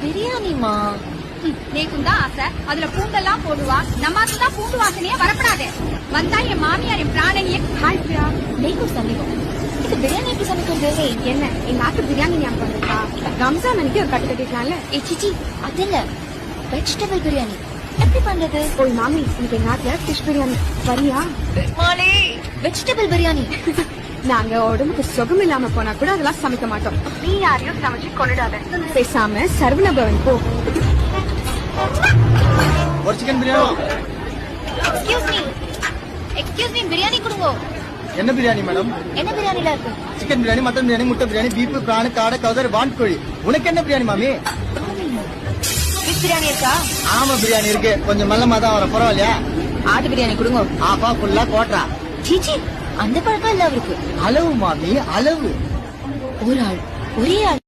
பிரியாணிமா நேக்கும் தான் ஆசை. அதுல பூண்டெல்லாம் போடுவா. நம்மாக்கு தான் பூண்டு வாசனையே வரப்படாது. வந்தா என் மாமியார் என் பிராணனியே. ஹாய் பிரியா. நேக்கும் சந்தேகம். இது பிரியாணி எப்படி சமைக்கிறது? என்ன எங்க நாட்டு பிரியாணி ஞாபகம் வந்துருக்கா? ரம்ஜான் அன்னைக்கு ஒரு கட்டு கட்டிக்கலாம்ல. சிச்சி அது இல்ல, வெஜிடபிள் பிரியாணி எப்படி பண்றது? ஓய் மாமி, இன்னைக்கு எங்க நாட்டுல ஃபிஷ் பிரியாணி வரியா? மாலே வெஜிடபிள் பிரியாணி. நாங்க உடம்புக்கு சுகம் இல்லாம போனா கூட அதெல்லாம் சமைக்க மாட்டோம். நீ யாரையும் சமைச்சு கொண்டுடாத. பேசாம சரவண பவன் போ. ஒரு chicken biryani. Excuse me biryani கொடுங்க. என்ன பிரியாணி மேடம்? என்ன பிரியாணில இருக்கு? சிக்கன் பிரியாணி, மட்டன் பிரியாணி, முட்டை பிரியாணி, பீஃப், பிரான், காடை, கவுதர், வான் கோழி. உனக்கு என்ன பிரியாணி மாமி? ஃபிஷ் பிரியாணி இருக்கா? ஆமா பிரியாணி இருக்கு. கொஞ்சம் மெல்லமா தான் வர, பரவாயில்லையா? ஆட்டு பிரியாணி கொடுங்க. ஆஃபா ஃபுல்லா கோட்டா. சீச்சி அந்த பழக்கம் இல்ல அவருக்கு. அளவு மாமி, அளவு. ஒரு ஆள் ஒரே ஆள்